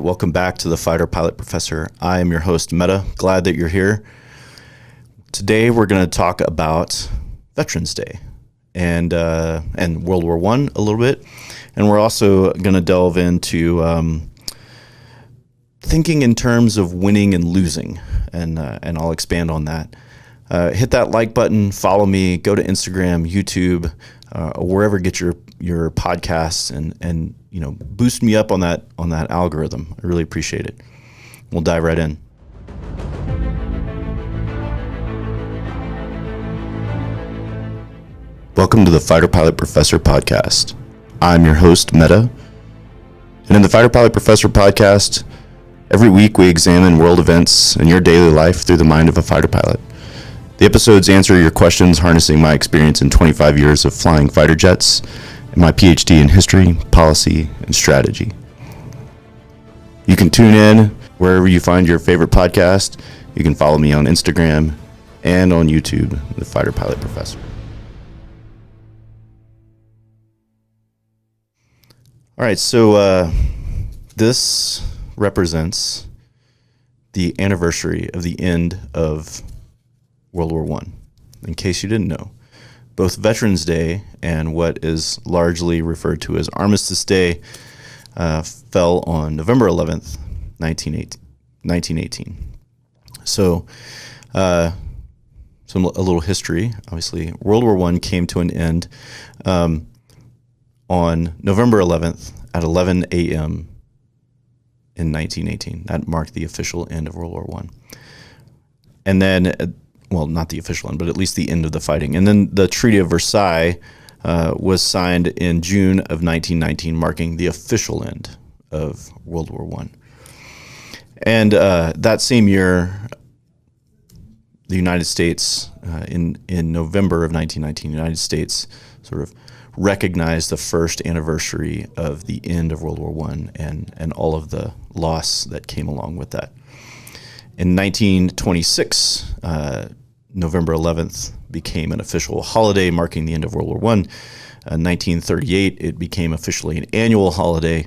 welcome back to the Fighter Pilot Professor. I am your host, Meta. Glad that you're here. Today we're going to talk about Veterans Day and World War I a little bit, and we're also going to delve into thinking in terms of winning and losing, and I'll expand on that. Hit that like button, follow me, go to Instagram, YouTube, or wherever you get your podcasts, and boost me up on that algorithm. I really appreciate it. We'll dive right in. Welcome to the Fighter Pilot Professor podcast. I'm your host, Meta. And in the Fighter Pilot Professor podcast, every week we examine world events and your daily life through the mind of a fighter pilot. The episodes answer your questions, harnessing my experience in 25 years of flying fighter jets and my PhD in history, policy, and strategy. You can tune in wherever you find your favorite podcast. You can follow me on Instagram and on YouTube, the Fighter Pilot Professor. All right, so this represents the anniversary of the end of World War I. In case you didn't know, both Veterans Day and what is largely referred to as Armistice Day fell on November 11th, 1918. So, a little history. Obviously, World War I came to an end on November 11th at 11 a.m. in 1918. That marked the official end of World War I. And then, well, not the official end, but at least the end of the fighting. And then the Treaty of Versailles was signed in June of 1919, marking the official end of World War I. And that same year, the United States, in November of 1919, the United States sort of recognized the first anniversary of the end of World War I and all of the loss that came along with that. In 1926, November 11th became an official holiday marking the end of World War I. In 1938, it became officially an annual holiday.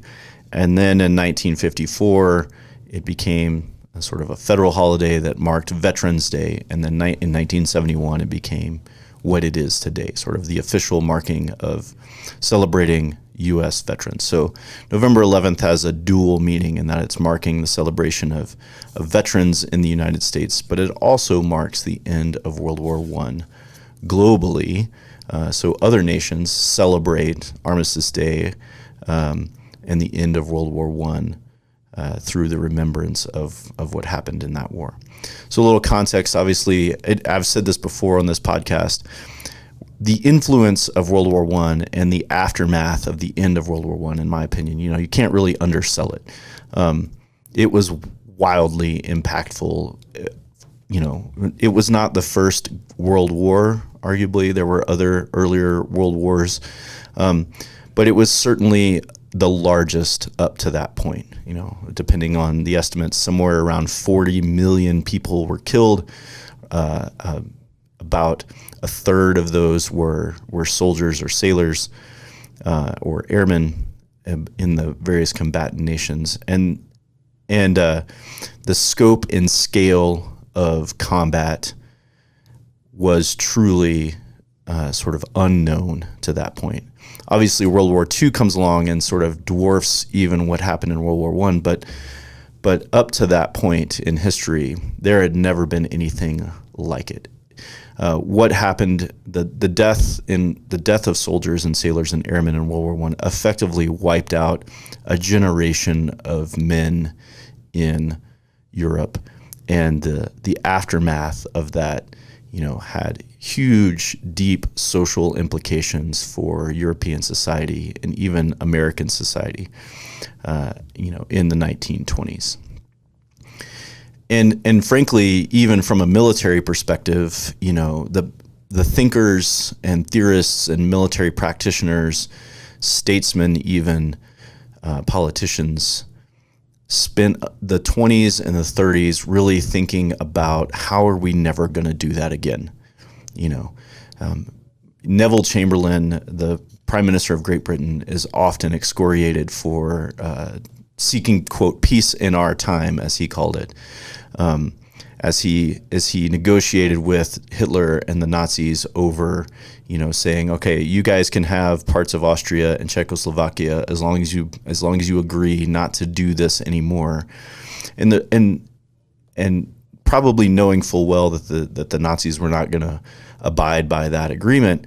And then in 1954, it became a sort of a federal holiday that marked Veterans Day. And then in 1971, it became what it is today, sort of the official marking of celebrating U.S. veterans. So November 11th has a dual meaning in that it's marking the celebration of veterans in the United States, but it also marks the end of World War I globally. So other nations celebrate Armistice Day and the end of World War I through the remembrance of what happened in that war. So a little context, obviously, I've said this before on this podcast, the influence of World War I and the aftermath of the end of World War I, in my opinion, you can't really undersell it. It was wildly impactful. It was not the first World War, arguably. There were other earlier world wars, but it was certainly the largest up to that point. Depending on the estimates, somewhere around 40 million people were killed. About a third of those were soldiers or sailors or airmen in the various combatant nations, and the scope and scale of combat was truly sort of unknown to that point. Obviously, World War II comes along and sort of dwarfs even what happened in World War I, but up to that point in history, there had never been anything like it. What happened, the death of soldiers and sailors and airmen in World War I effectively wiped out a generation of men in Europe, and the aftermath of that, had huge, deep social implications for European society and even American society, in the 1920s. And frankly, even from a military perspective, the thinkers and theorists and military practitioners, statesmen, even politicians, spent the 20s and the 30s really thinking about how are we never going to do that again. Neville Chamberlain, the Prime Minister of Great Britain, is often excoriated for seeking, quote, peace in our time, as he called it, as he negotiated with Hitler and the Nazis over, saying, okay, you guys can have parts of Austria and Czechoslovakia as long as you agree not to do this anymore, and probably knowing full well that the Nazis were not going to abide by that agreement.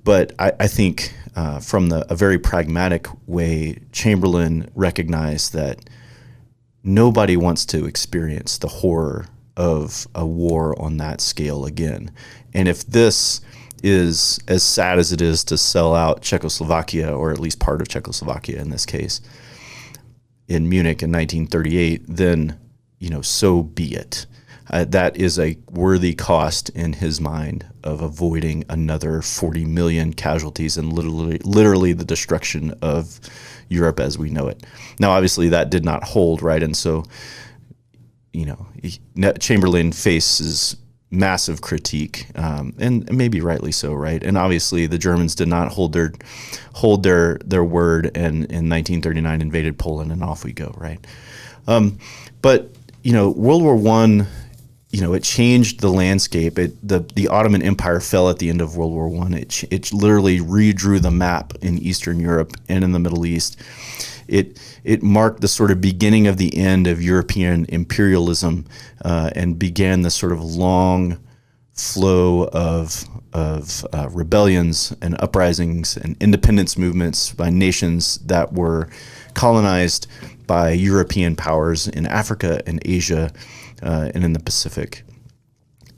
But I think from a very pragmatic way, Chamberlain recognized that nobody wants to experience the horror of a war on that scale again. And if this is as sad as it is to sell out Czechoslovakia, or at least part of Czechoslovakia in this case, in Munich in 1938, then, so be it. That is a worthy cost in his mind of avoiding another 40 million casualties and literally the destruction of Europe as we know it. Now, obviously, that did not hold, right? And so, Chamberlain faces massive critique, and maybe rightly so, right? And obviously, the Germans did not hold their word, and in 1939 invaded Poland, and off we go, right? But World War I. It changed the landscape. The Ottoman Empire fell at the end of World War I. It literally redrew the map in Eastern Europe and in the Middle East. It marked the sort of beginning of the end of European imperialism, and began the sort of long flow of rebellions and uprisings and independence movements by nations that were colonized by European powers in Africa and Asia, and in the Pacific.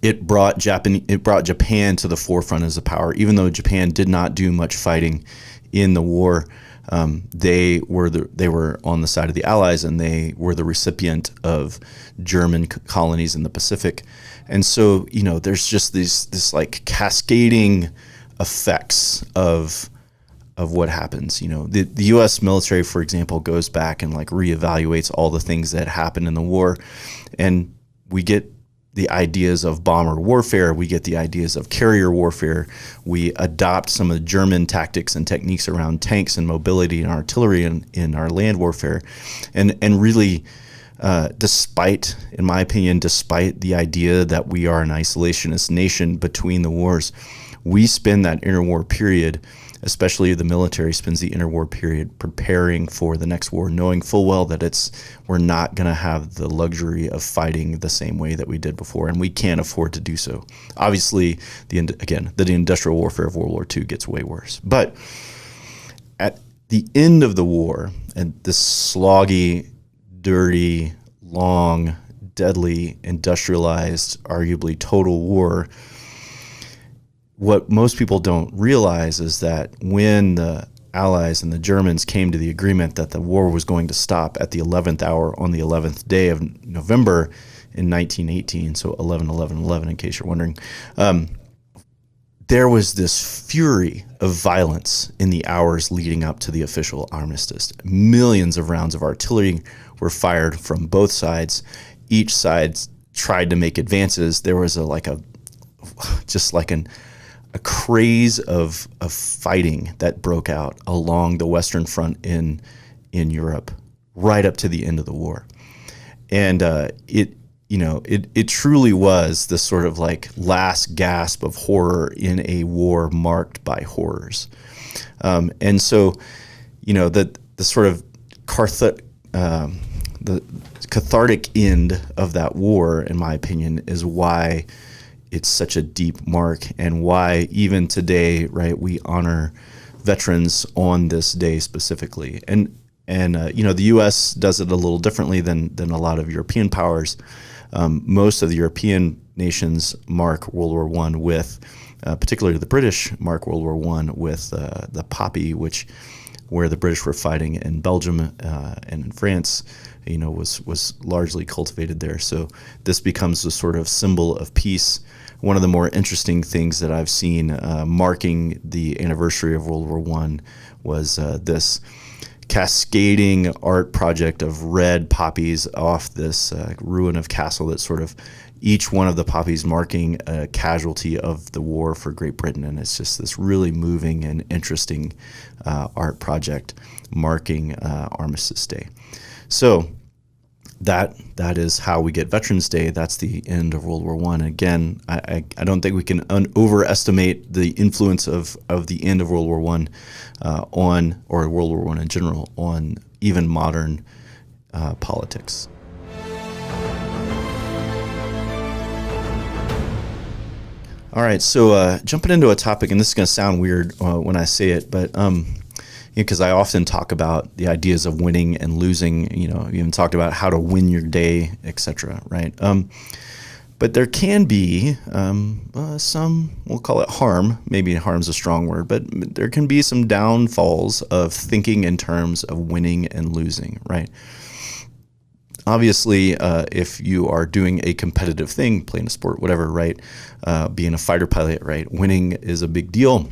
It brought Japan to the forefront as a power, even though Japan did not do much fighting in the war. They were on the side of the Allies, and they were the recipient of German colonies in the Pacific. And so, there's just this like cascading effects of what happens. The U.S. military, for example, goes back and like reevaluates all the things that happened in the war, and we get the ideas of bomber warfare. We get the ideas of carrier warfare. We adopt some of the German tactics and techniques around tanks and mobility and artillery in our land warfare, and really, despite the idea that we are an isolationist nation between the wars, we spend that interwar period, especially the military spends the interwar period preparing for the next war, knowing full well that we're not going to have the luxury of fighting the same way that we did before, and we can't afford to do so. Obviously, the industrial warfare of World War II gets way worse. But at the end of the war, and this sloggy, dirty, long, deadly, industrialized, arguably total war, what most people don't realize is that when the Allies and the Germans came to the agreement that the war was going to stop at the 11th hour on the 11th day of November in 1918, so 11/11/11 in case you're wondering, there was this fury of violence in the hours leading up to the official armistice. Millions of rounds of artillery were fired from both sides. Each side tried to make advances. There was a craze of fighting that broke out along the Western Front in Europe right up to the end of the war. And it truly was this sort of like last gasp of horror in a war marked by horrors. And so, the sort of the cathartic end of that war, in my opinion, is why it's such a deep mark, and why even today, right, we honor veterans on this day specifically. And the U.S. does it a little differently than a lot of European powers. Most of the European nations mark World War I with, particularly the British mark World War I with the poppy, where the British were fighting in Belgium and in France, was largely cultivated there. So this becomes a sort of symbol of peace. One of the more interesting things that I've seen marking the anniversary of World War I was this cascading art project of red poppies off this ruin of castle, that sort of each one of the poppies marking a casualty of the war for Great Britain. And it's just this really moving and interesting art project marking Armistice Day. So that is how we get Veterans Day. That's the end of World War One. Again, I don't think we can overestimate the influence of the end of World War One on, or World War One in general, on even modern politics. All right, so jumping into a topic, and this is going to sound weird when I say it, but because I often talk about the ideas of winning and losing, you even talked about how to win your day, etc., right? But there can be some, we'll call it harm, maybe harm's a strong word, but there can be some downfalls of thinking in terms of winning and losing, right? Obviously, if you are doing a competitive thing, playing a sport, whatever, right, being a fighter pilot, right, winning is a big deal.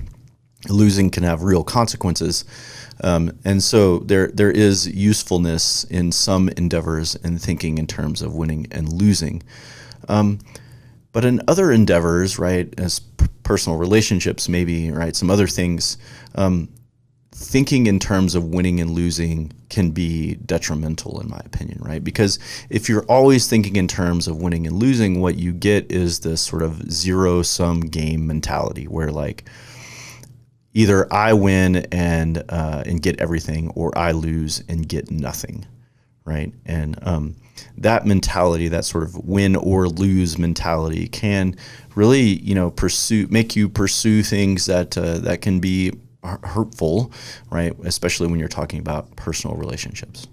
Losing can have real consequences. And so there is usefulness in some endeavors in thinking in terms of winning and losing. But in other endeavors, right, as personal relationships, maybe, right, some other things, thinking in terms of winning and losing can be detrimental, in my opinion, right? Because if you're always thinking in terms of winning and losing, what you get is this sort of zero-sum game mentality where, like, either I win and get everything, or I lose and get nothing, right? And that mentality, that sort of win or lose mentality, can really, make you pursue things that can be hurtful, right? Especially when you're talking about personal relationships.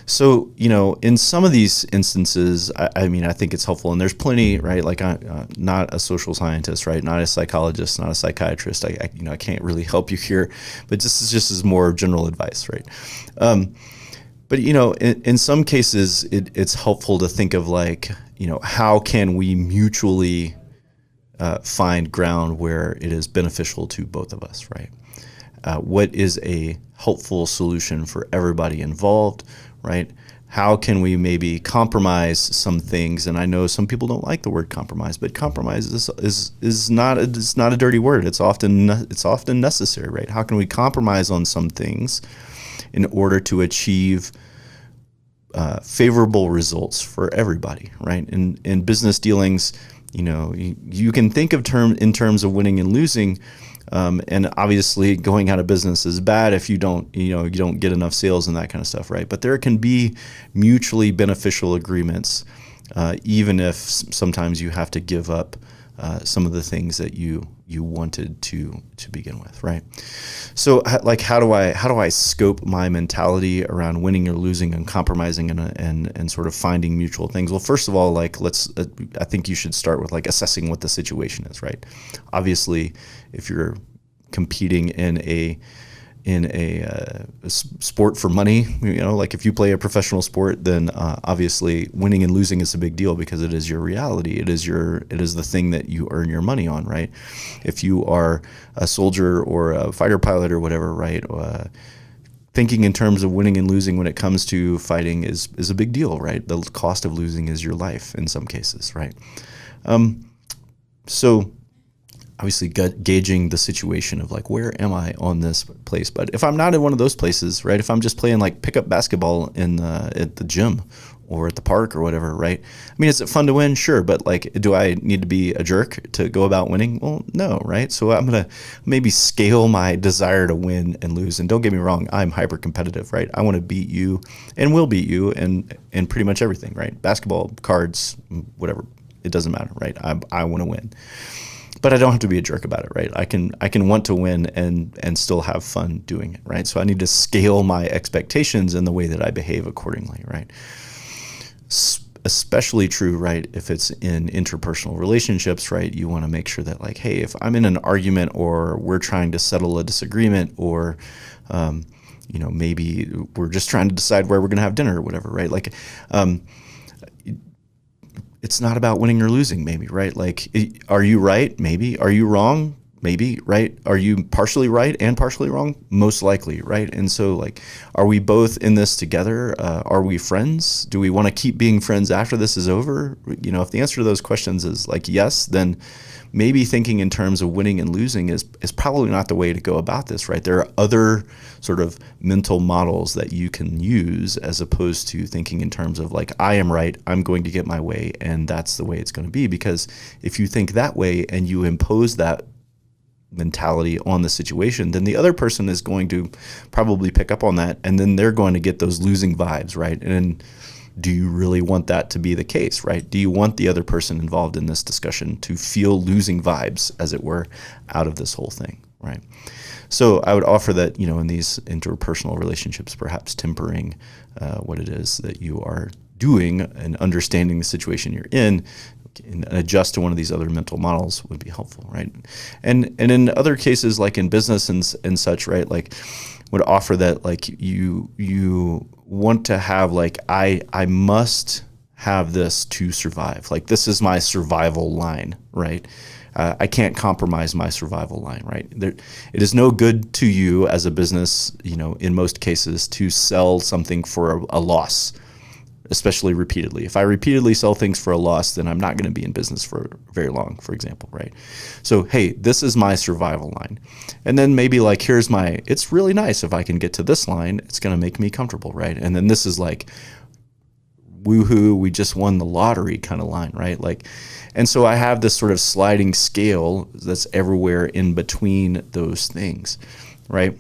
So, in some of these instances, I think it's helpful, and there's plenty, right? Like, I'm not a social scientist, right? Not a psychologist, not a psychiatrist. I can't really help you here, but this is just as more general advice, right? But in some cases, it's helpful to think of, like, how can we mutually find ground where it is beneficial to both of us, right? What is a helpful solution for everybody involved, right? How can we maybe compromise some things? And I know some people don't like the word compromise, but compromise is not a dirty word. It's often necessary, right? How can we compromise on some things in order to achieve favorable results for everybody, right? In business dealings, you can think of in terms of winning and losing. And obviously going out of business is bad if you don't get enough sales and that kind of stuff, right? But there can be mutually beneficial agreements, even if sometimes you have to give up some of the things that you wanted to begin with, right? So, like, how do I scope my mentality around winning or losing and compromising and sort of finding mutual things? Well, first of all, like, I think you should start with, like, assessing what the situation is, right? Obviously, if you're competing in a sport for money, like if you play a professional sport, then obviously winning and losing is a big deal because it is your reality. It is the thing that you earn your money on, right? If you are a soldier or a fighter pilot or whatever, right? Thinking in terms of winning and losing when it comes to fighting is a big deal, right? The cost of losing is your life in some cases, right? So obviously gauging the situation of, like, where am I on this place? But if I'm not in one of those places, right? If I'm just playing, like, pickup basketball at the gym or at the park or whatever, right? I mean, is it fun to win? Sure. But, like, do I need to be a jerk to go about winning? Well, no, right? So I'm going to maybe scale my desire to win and lose. And don't get me wrong, I'm hyper competitive, right? I want to beat you and will beat you in pretty much everything, right? Basketball, cards, whatever. It doesn't matter, right? I want to win. But I don't have to be a jerk about it, right? I can want to win and still have fun doing it, right? So I need to scale my expectations in the way that I behave accordingly, right? Especially true, right, if it's in interpersonal relationships, right? You want to make sure that, like, hey, if I'm in an argument or we're trying to settle a disagreement, or maybe we're just trying to decide where we're going to have dinner or whatever, right? Like, it's not about winning or losing, maybe, right? Like, are you right? Maybe. Are you wrong? Maybe, right? Are you partially right and partially wrong? Most likely, right? And so, like, are we both in this together? Are we friends? Do we want to keep being friends after this is over? You know, if the answer to those questions is like yes, then maybe thinking in terms of winning and losing is probably not the way to go about this, right? There are other sort of mental models that you can use as opposed to thinking in terms of like, I am right, I'm going to get my way, and that's the way it's going to be. Because if you think that way and you impose that mentality on the situation, then the other person is going to probably pick up on that, and then they're going to get those losing vibes, right? And do you really want that to be the case, right? Do you want the other person involved in this discussion to feel losing vibes, as it were, out of this whole thing, right? So I would offer that, you know, in these interpersonal relationships, perhaps tempering what it is that you are doing and understanding the situation you're in and adjust to one of these other mental models would be helpful, right? And in other cases, like in business and such, right, like would offer that like you want to have like I must have this to survive. Like this is my survival line, right? I can't compromise my survival line, right? It is no good to you as a business, you know, in most cases, to sell something for a loss, especially repeatedly. If I repeatedly sell things for a loss, then I'm not going to be in business for very long, for example, right? So, hey, this is my survival line. And then maybe like, here's it's really nice if I can get to this line, it's going to make me comfortable, right? And then this is like, woohoo, we just won the lottery kind of line, right? Like, and so I have this sort of sliding scale that's everywhere in between those things, right?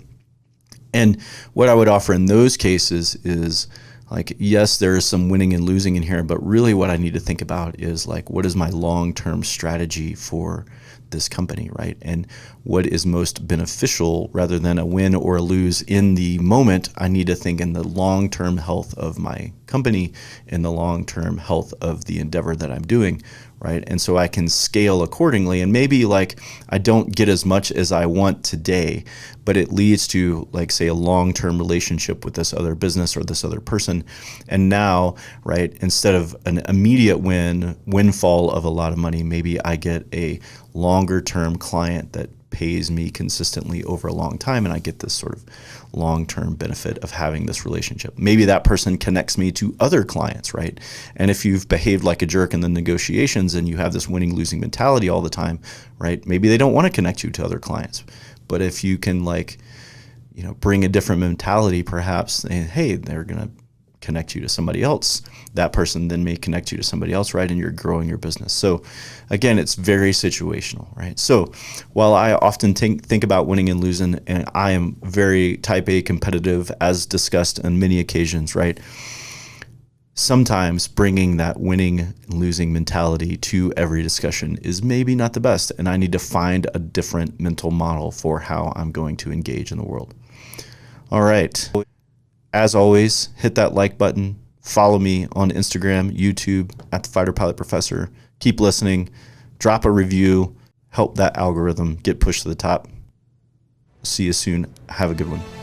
And what I would offer in those cases is, like, yes, there is some winning and losing in here, but really what I need to think about is like, what is my long-term strategy for this company, right? And what is most beneficial rather than a win or a lose in the moment. I need to think in the long-term health of my company, in the long-term health of the endeavor that I'm doing, right? And so I can scale accordingly. And maybe like I don't get as much as I want today, but it leads to like, say, a long-term relationship with this other business or this other person. And now, right, instead of an immediate windfall of a lot of money, maybe I get a longer-term client that pays me consistently over a long time, and I get this sort of long-term benefit of having this relationship. Maybe that person connects me to other clients, right? And if you've behaved like a jerk in the negotiations and you have this winning-losing mentality all the time, right? Maybe they don't want to connect you to other clients. But if you can, like, you know, bring a different mentality, perhaps, and, hey, they're going to connect you to somebody else. That person then may connect you to somebody else, right? And you're growing your business. So again, it's very situational, right? So while I often think about winning and losing, and I am very type A competitive, as discussed on many occasions, right? Sometimes bringing that winning and losing mentality to every discussion is maybe not the best. And I need to find a different mental model for how I'm going to engage in the world. All right. As always, hit that like button. Follow me on Instagram, YouTube, at the Fighter Pilot Professor. Keep listening. Drop a review. Help that algorithm get pushed to the top. See you soon. Have a good one.